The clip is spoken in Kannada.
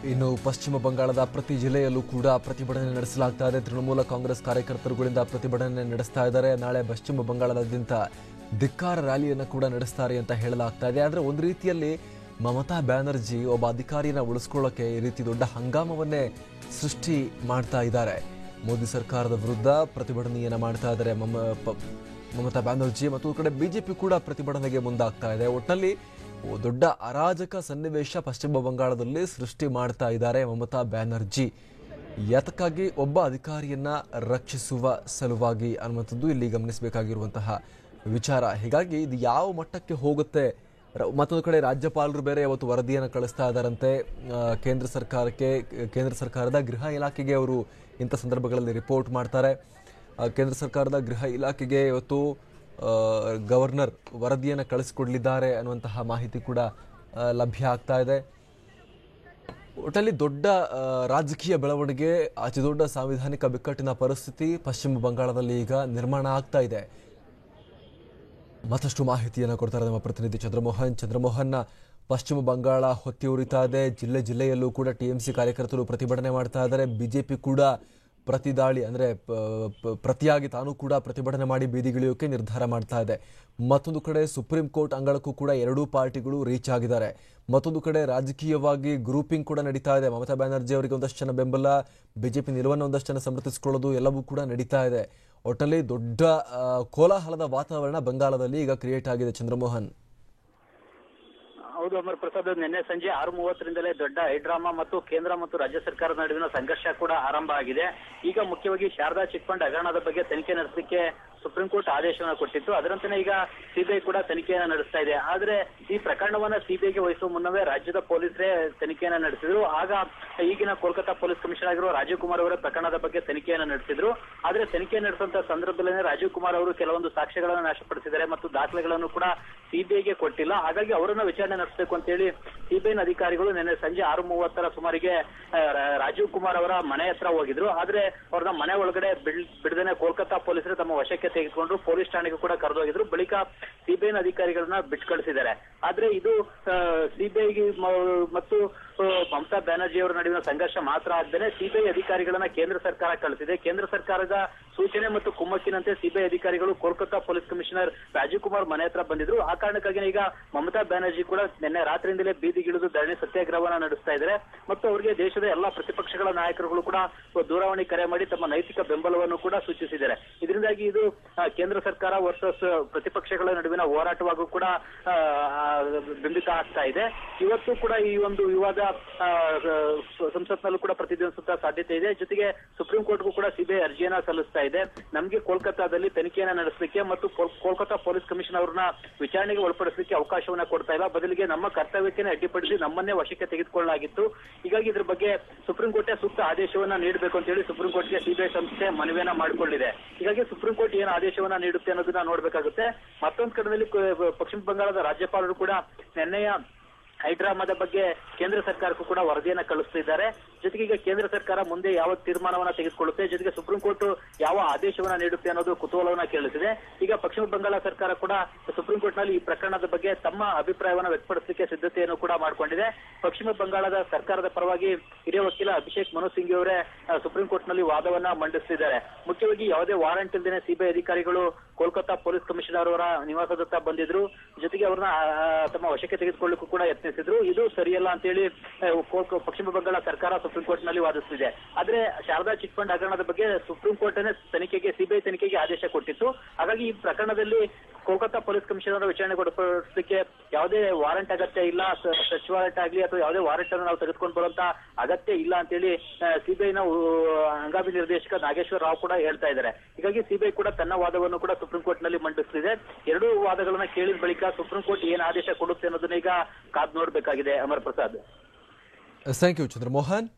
ಇನ್ನು ಪಶ್ಚಿಮ ಬಂಗಾಳದ ಪ್ರತಿ ಜಿಲ್ಲೆಯಲ್ಲೂ ಕೂಡ ಪ್ರತಿಭಟನೆ ನಡೆಸಲಾಗ್ತಾ ಇದೆ. ತೃಣಮೂಲ ಕಾಂಗ್ರೆಸ್ ಕಾರ್ಯಕರ್ತರುಗಳಿಂದ ಪ್ರತಿಭಟನೆ ನಡೆಸ್ತಾ ಇದ್ದಾರೆ. ನಾಳೆ ಪಶ್ಚಿಮ ಬಂಗಾಳದಾದ್ಯಂತ ಧಿಕ್ಕಾರ ರ್ಯಾಲಿಯನ್ನು ಕೂಡ ನಡೆಸ್ತಾರೆ ಅಂತ ಹೇಳಲಾಗ್ತಾ ಇದೆ. ಆದರೆ ಒಂದು ರೀತಿಯಲ್ಲಿ ಮಮತಾ ಬ್ಯಾನರ್ಜಿ ಒಬ್ಬ ಅಧಿಕಾರಿಯನ್ನು ಉಳಿಸ್ಕೊಳ್ಳೋಕೆ ಈ ರೀತಿ ದೊಡ್ಡ ಹಂಗಾಮವನ್ನೇ ಸೃಷ್ಟಿ ಮಾಡ್ತಾ ಇದ್ದಾರೆ. ಮೋದಿ ಸರ್ಕಾರದ ವಿರುದ್ಧ ಪ್ರತಿಭಟನೆಯನ್ನು ಮಾಡ್ತಾ ಇದ್ದಾರೆ ಮಮತಾ ಬ್ಯಾನರ್ಜಿ. ಮತ್ತು ಕಡೆ ಬಿಜೆಪಿ ಕೂಡ ಪ್ರತಿಭಟನೆಗೆ ಮುಂದಾಗ್ತಾ ಇದೆ. ಒಟ್ಟಿನಲ್ಲಿ ದೊಡ್ಡ ಅರಾಜಕ ಸನ್ನಿವೇಶ ಪಶ್ಚಿಮ ಬಂಗಾಳದಲ್ಲಿ ಸೃಷ್ಟಿ ಮಾಡ್ತಾ ಇದ್ದಾರೆ ಮಮತಾ ಬ್ಯಾನರ್ಜಿ. ಯಾತಕ್ಕಾಗಿ ಒಬ್ಬ ಅಧಿಕಾರಿಯನ್ನ ರಕ್ಷಿಸುವ ಸಲುವಾಗಿ ಅನ್ನುವಂಥದ್ದು ಇಲ್ಲಿ ಗಮನಿಸಬೇಕಾಗಿರುವಂತಹ ವಿಚಾರ. ಹೀಗಾಗಿ ಇದು ಯಾವ ಮಟ್ಟಕ್ಕೆ ಹೋಗುತ್ತೆ. ಮತ್ತೊಂದು ಕಡೆ ರಾಜ್ಯಪಾಲರು ಬೇರೆ ಇವತ್ತು ವರದಿಯನ್ನು ಕಳಿಸ್ತಾ ಇದ್ದಾರಂತೆ ಕೇಂದ್ರ ಸರ್ಕಾರಕ್ಕೆ. ಕೇಂದ್ರ ಸರ್ಕಾರದ ಗೃಹ ಇಲಾಖೆಗೆ ಅವರು ಇಂಥ ಸಂದರ್ಭಗಳಲ್ಲಿ ರಿಪೋರ್ಟ್ ಮಾಡ್ತಾರೆ. ಕೇಂದ್ರ ಸರ್ಕಾರದ ಗೃಹ ಇಲಾಖೆಗೆ ಇವತ್ತು ಗವರ್ನರ್ ವರದಿಯನ್ನು ಕಳಿಸಿಕೊಡಲಿದ್ದಾರೆ ಅನ್ನುವಂತಹ ಮಾಹಿತಿ ಕೂಡ ಲಭ್ಯ ಆಗ್ತಾ ಇದೆ. ಒಟ್ಟಲ್ಲಿ ದೊಡ್ಡ ರಾಜಕೀಯ ಬೆಳವಣಿಗೆ, ಅತಿ ದೊಡ್ಡ ಸಾಂವಿಧಾನಿಕ ಬಿಕ್ಕಟ್ಟಿನ ಪರಿಸ್ಥಿತಿ ಪಶ್ಚಿಮ ಬಂಗಾಳದಲ್ಲಿ ಈಗ ನಿರ್ಮಾಣ ಆಗ್ತಾ ಇದೆ. ಮತ್ತಷ್ಟು ಮಾಹಿತಿಯನ್ನು ಕೊಡ್ತಾರೆ ನಮ್ಮ ಪ್ರತಿನಿಧಿ ಚಂದ್ರಮೋಹನ್. ಪಶ್ಚಿಮ ಬಂಗಾಳ ಹೊತ್ತಿ ಉರಿತಾ ಇದೆ. ಜಿಲ್ಲೆಯಲ್ಲೂ ಕೂಡ ಟಿಎಂಸಿ ಕಾರ್ಯಕರ್ತರು ಪ್ರತಿಭಟನೆ ಮಾಡ್ತಾ ಇದ್ದಾರೆ. ಬಿಜೆಪಿ ಕೂಡ ಪ್ರತಿದಾಳಿ ಅಂದರೆ ಪ್ರತಿಯಾಗಿ ತಾನು ಕೂಡ ಪ್ರತಿಭಟನೆ ಮಾಡಿ ಬೀದಿಗಿಳಿಯೋಕೆ ನಿರ್ಧಾರ ಮಾಡ್ತಾ ಇದೆ. ಮತ್ತೊಂದು ಕಡೆ ಸುಪ್ರೀಂ ಕೋರ್ಟ್ ಅಂಗಳಕ್ಕೂ ಕೂಡ ಎರಡೂ ಪಾರ್ಟಿಗಳು ರೀಚ್ ಆಗಿದ್ದಾರೆ. ಮತ್ತೊಂದು ಕಡೆ ರಾಜಕೀಯವಾಗಿ ಗ್ರೂಪಿಂಗ್ ಕೂಡ ನಡೀತಾ ಇದೆ. ಮಮತಾ ಬ್ಯಾನರ್ಜಿ ಅವರಿಗೆ ಒಂದಷ್ಟು ಜನ ಬೆಂಬಲ, ಬಿಜೆಪಿ ನಿಲುವನ್ನು ಒಂದಷ್ಟು ಜನ ಸಮರ್ಥಿಸಿಕೊಳ್ಳೋದು ಎಲ್ಲವೂ ಕೂಡ ನಡೀತಾ ಇದೆ. ಒಟ್ಟಲ್ಲಿ ದೊಡ್ಡ ಕೋಲಾಹಲದ ವಾತಾವರಣ ಬಂಗಾಳದಲ್ಲಿ ಈಗ ಕ್ರಿಯೇಟ್ ಆಗಿದೆ. ಚಂದ್ರಮೋಹನ್. ಹೌದು ಅಮರ್ ಪ್ರಸಾದ್, ನಿನ್ನೆ ಸಂಜೆ 6:30ರಿಂದಲೇ ದೊಡ್ಡ ಹೈಡ್ರಾಮಾ ಮತ್ತು ಕೇಂದ್ರ ಮತ್ತು ರಾಜ್ಯ ಸರ್ಕಾರದ ನಡುವಿನ ಸಂಘರ್ಷ ಕೂಡ ಆರಂಭ ಆಗಿದೆ. ಈಗ ಮುಖ್ಯವಾಗಿ ಶಾರದಾ ಚಿಟ್ ಫಂಡ್ ಹಗರಣದ ಬಗ್ಗೆ ತನಿಖೆ ನಡೆಸಲಿಕ್ಕೆ ಸುಪ್ರೀಂ ಕೋರ್ಟ್ ಆದೇಶವನ್ನು ಕೊಟ್ಟಿತ್ತು. ಅದರಂತೆ ಈಗ ಸಿಬಿಐ ಕೂಡ ತನಿಖೆಯನ್ನು ನಡೆಸ್ತಾ ಇದೆ. ಆದ್ರೆ ಈ ಪ್ರಕರಣವನ್ನ ಸಿಬಿಐಗೆ ವಹಿಸುವ ಮುನ್ನವೇ ರಾಜ್ಯದ ಪೊಲೀಸರೇ ತನಿಖೆಯನ್ನು ನಡೆಸಿದ್ರು. ಆಗ ಈಗಿನ ಕೋಲ್ಕತ್ತಾ ಪೊಲೀಸ್ ಕಮಿಷನರ್ ಆಗಿರುವ ರಾಜೀವ್ ಕುಮಾರ್ ಅವರ ಪ್ರಕರಣದ ಬಗ್ಗೆ ತನಿಖೆಯನ್ನು ನಡೆಸಿದ್ರು. ಆದ್ರೆ ತನಿಖೆ ನಡೆಸುವಂತ ಸಂದರ್ಭದಲ್ಲಿ ರಾಜೀವ್ ಕುಮಾರ್ ಅವರು ಕೆಲವೊಂದು ಸಾಕ್ಷ್ಯಗಳನ್ನು ನಾಶಪಡಿಸಿದ್ದಾರೆ ಮತ್ತು ದಾಖಲೆಗಳನ್ನು ಕೂಡ ಸಿಬಿಐಗೆ ಕೊಟ್ಟಿಲ್ಲ. ಹಾಗಾಗಿ ಅವರನ್ನ ವಿಚಾರಣೆ ನಡೆಸಬೇಕು ಅಂತ ಹೇಳಿ ಸಿಬಿಐನ ಅಧಿಕಾರಿಗಳು ನಿನ್ನೆ ಸಂಜೆ 6:30ರ ಸುಮಾರಿಗೆ ರಾಜೀವ್ ಕುಮಾರ್ ಅವರ ಮನೆ ಹತ್ರ ಹೋಗಿದ್ರು. ಆದ್ರೆ ಅವ್ರನ್ನ ಮನೆ ಒಳಗಡೆ ಬಿಡದೇನೆ ಕೋಲ್ಕತ್ತಾ ಪೊಲೀಸರು ತಮ್ಮ ವಶಕ್ಕೆ ತೆಗೆದುಕೊಂಡು ಪೊಲೀಸ್ ಠಾಣೆಗೂ ಕೂಡ ಕರೆದೋಗಿದ್ರು. ಬಳಿಕ ಸಿಬಿಐನ ಅಧಿಕಾರಿಗಳನ್ನ ಬಿಟ್ಟು ಕಳಿಸಿದ್ದಾರೆ. ಆದ್ರೆ ಇದು ಸಿಬಿಐ ಮತ್ತು ಮಮತಾ ಬ್ಯಾನರ್ಜಿ ಅವರ ನಡುವಿನ ಸಂಘರ್ಷ ಮಾತ್ರ ಆಗದೇನೆ ಸಿಬಿಐ ಅಧಿಕಾರಿಗಳನ್ನ ಕೇಂದ್ರ ಸರ್ಕಾರ ಕಳಿಸಿದೆ. ಕೇಂದ್ರ ಸರ್ಕಾರದ ಸೂಚನೆ ಮತ್ತು ಕುಮ್ಮಕ್ಕಿನಂತೆ ಸಿಬಿಐ ಅಧಿಕಾರಿಗಳು ಕೋಲ್ಕತ್ತಾ ಪೊಲೀಸ್ ಕಮಿಷನರ್ ರಾಜೀವ್ ಕುಮಾರ್ ಮನೆ ಹತ್ರ ಬಂದಿದ್ರು. ಆ ಕಾರಣಕ್ಕಾಗಿ ಈಗ ಮಮತಾ ಬ್ಯಾನರ್ಜಿ ಕೂಡ ನಿನ್ನೆ ರಾತ್ರಿಯಿಂದಲೇ ಬೀದಿಗಿಳಿದು ಧರಣಿ ಸತ್ಯಾಗ್ರಹವನ್ನ ನಡೆಸ್ತಾ ಇದ್ದಾರೆ. ಮತ್ತು ಅವರಿಗೆ ದೇಶದ ಎಲ್ಲಾ ಪ್ರತಿಪಕ್ಷಗಳ ನಾಯಕರುಗಳು ಕೂಡ ದೂರವಾಣಿ ಕರೆ ಮಾಡಿ ತಮ್ಮ ನೈತಿಕ ಬೆಂಬಲವನ್ನು ಕೂಡ ಸೂಚಿಸಿದ್ದಾರೆ. ಇದರಿಂದಾಗಿ ಇದು ಕೇಂದ್ರ ಸರ್ಕಾರ ವರ್ಸಸ್ ಪ್ರತಿಪಕ್ಷಗಳ ನಡುವಿನ ಹೋರಾಟವಾಗೂ ಕೂಡ ಬಿಂಬಿತ ಆಗ್ತಾ ಇದೆ. ಇವತ್ತು ಕೂಡ ಈ ಒಂದು ವಿವಾದ ಸಂಸತ್ನಲ್ಲೂ ಕೂಡ ಪ್ರತಿಧ್ವನಿಸುವ ಸಾಧ್ಯತೆ ಇದೆ. ಜೊತೆಗೆ ಸುಪ್ರೀಂ ಕೋರ್ಟ್ಗೂ ಕೂಡ ಸಿಬಿಐ ಅರ್ಜಿಯನ್ನ ಸಲ್ಲಿಸ್ತಾ ಇದೆ. ನಮಗೆ ಕೋಲ್ಕತ್ತಾದಲ್ಲಿ ತನಿಖೆಯನ್ನ ನಡೆಸಲಿಕ್ಕೆ ಮತ್ತು ಕೋಲ್ಕತ್ತಾ ಪೊಲೀಸ್ ಕಮಿಷನ್ ಅವರನ್ನ ವಿಚಾರಣೆಗೆ ಒಳಪಡಿಸಲಿಕ್ಕೆ ಅವಕಾಶವನ್ನ ಕೊಡ್ತಾ ಇಲ್ಲ. ಬದಲಿಗೆ ನಮ್ಮ ಕರ್ತವ್ಯಕ್ಕೆ ಅಡ್ಡಿಪಡಿಸಿ ನಮ್ಮನ್ನೇ ವಶಕ್ಕೆ ತೆಗೆದುಕೊಳ್ಳಲಾಗಿತ್ತು. ಹೀಗಾಗಿ ಇದ್ರ ಬಗ್ಗೆ ಸುಪ್ರೀಂ ಕೋರ್ಟ್ ಸೂಕ್ತ ಆದೇಶವನ್ನ ನೀಡಬೇಕು ಅಂತ ಹೇಳಿ ಸುಪ್ರೀಂ ಕೋರ್ಟ್ಗೆ ಸಿಬಿಐ ಸಂಸ್ಥೆ ಮನವಿಯನ್ನ ಮಾಡಿಕೊಂಡಿದೆ. ಹೀಗಾಗಿ ಸುಪ್ರೀಂ ಕೋರ್ಟ್ ಏನು ಆದೇಶವನ್ನ ನೀಡುತ್ತೆ ಅನ್ನೋದನ್ನ ನೋಡ್ಬೇಕಾಗುತ್ತೆ. ಮತ್ತೊಂದು ಕಡೆಯಲ್ಲಿ ಪಶ್ಚಿಮ ಬಂಗಾಳದ ರಾಜ್ಯಪಾಲರು ಕೂಡ ನಿನ್ನೆಯ ಹೈಡ್ರಾಮಾದ ಬಗ್ಗೆ ಕೇಂದ್ರ ಸರ್ಕಾರಕ್ಕೂ ಕೂಡ ವರದಿಯನ್ನ ಕಳಿಸ್ತಿದ್ದಾರೆ. ಜೊತೆಗೆ ಈಗ ಕೇಂದ್ರ ಸರ್ಕಾರ ಮುಂದೆ ಯಾವ ತೀರ್ಮಾನವನ್ನ ತೆಗೆದುಕೊಳ್ಳುತ್ತೆ, ಜೊತೆಗೆ ಸುಪ್ರೀಂ ಕೋರ್ಟ್ ಯಾವ ಆದೇಶವನ್ನ ನೀಡುತ್ತೆ ಅನ್ನೋದು ಕುತೂಹಲವನ್ನ ಕೇಳಿಸಿದೆ. ಈಗ ಪಶ್ಚಿಮ ಬಂಗಾಳ ಸರ್ಕಾರ ಕೂಡ ಸುಪ್ರೀಂ ಕೋರ್ಟ್ ನಲ್ಲಿ ಈ ಪ್ರಕರಣದ ಬಗ್ಗೆ ತಮ್ಮ ಅಭಿಪ್ರಾಯವನ್ನ ವ್ಯಕ್ತಪಡಿಸಲಿಕ್ಕೆ ಸಿದ್ಧತೆಯನ್ನು ಕೂಡ ಮಾಡಿಕೊಂಡಿದೆ. ಪಶ್ಚಿಮ ಬಂಗಾಳದ ಸರ್ಕಾರದ ಪರವಾಗಿ ಹಿರಿಯ ವಕೀಲ ಅಭಿಷೇಕ್ ಮನು ಸಿಂಘಿ ಅವರೇ ಸುಪ್ರೀಂ ಕೋರ್ಟ್ ನಲ್ಲಿ ವಾದವನ್ನ ಮಂಡಿಸುತ್ತಿದ್ದಾರೆ. ಮುಖ್ಯವಾಗಿ ಯಾವುದೇ ವಾರಂಟ್ ಇಲ್ಲದೆ ಸಿಬಿಐ ಅಧಿಕಾರಿಗಳು ಕೋಲ್ಕತ್ತಾ ಪೊಲೀಸ್ ಕಮಿಷನರ್ ಅವರ ನಿವಾಸದತ್ತ ಬಂದಿದ್ರು. ಜೊತೆಗೆ ಅವ್ರನ್ನ ತಮ್ಮ ವಶಕ್ಕೆ ತೆಗೆದುಕೊಳ್ಳಿಕ್ಕೂ ಕೂಡ ಯತ್ನಿಸಿದ್ರು. ಇದು ಸರಿಯಲ್ಲ ಅಂತ ಹೇಳಿ ಪಶ್ಚಿಮ ಬಂಗಾಳ ಸರ್ಕಾರ ಸುಪ್ರೀಂ ಕೋರ್ಟ್ ನಲ್ಲಿ ವಾದಿಸುತ್ತಿದೆ. ಆದ್ರೆ ಶಾರದಾ ಚಿಟ್ ಫಂಡ್ ಹಗರಣದ ಬಗ್ಗೆ ಸುಪ್ರೀಂ ಕೋರ್ಟ್ ತನಿಖೆಗೆ ಸಿಬಿಐ ತನಿಖೆಗೆ ಆದೇಶ ಕೊಟ್ಟಿತ್ತು. ಹಾಗಾಗಿ ಈ ಪ್ರಕರಣದಲ್ಲಿ ಕೋಲ್ಕತ್ತಾ ಪೊಲೀಸ್ ಕಮಿಷನರ್ ವಿಚಾರಣೆಗೆ ಒಳಪಡಿಸಲಿಕ್ಕೆ ಯಾವುದೇ ವಾರಂಟ್ ಅಗತ್ಯ ಇಲ್ಲ. ಸರ್ಚ್ ವಾರಂಟ್ ಆಗಲಿ ಅಥವಾ ಯಾವುದೇ ವಾರಂಟ್ ಅನ್ನು ನಾವು ತೆಗೆದುಕೊಂಡು ಬರುವಂತ ಅಗತ್ಯ ಇಲ್ಲ ಅಂತ ಹೇಳಿ ಸಿಬಿಐನ ಹಂಗಾಮಿ ನಿರ್ದೇಶಕ ನಾಗೇಶ್ವರ ರಾವ್ ಕೂಡ ಹೇಳ್ತಾ ಇದ್ದಾರೆ. ಹೀಗಾಗಿ ಸಿಬಿಐ ಕೂಡ ತನ್ನ ವಾದವನ್ನು ಕೂಡ ಸುಪ್ರೀಂ ಕೋರ್ಟ್ ನಲ್ಲಿ ಮಂಡಿಸುತ್ತಿದೆ. ಎರಡೂ ವಾದಗಳನ್ನ ಕೇಳಿದ ಬಳಿಕ ಸುಪ್ರೀಂ ಕೋರ್ಟ್ ಏನು ಆದೇಶ ಕೊಡುತ್ತೆ ಅನ್ನೋದನ್ನ ಈಗ ಕಾದು ನೋಡಬೇಕಾಗಿದೆ. ಅಮರ್ ಪ್ರಸಾದ್. Thank you Chandramohan.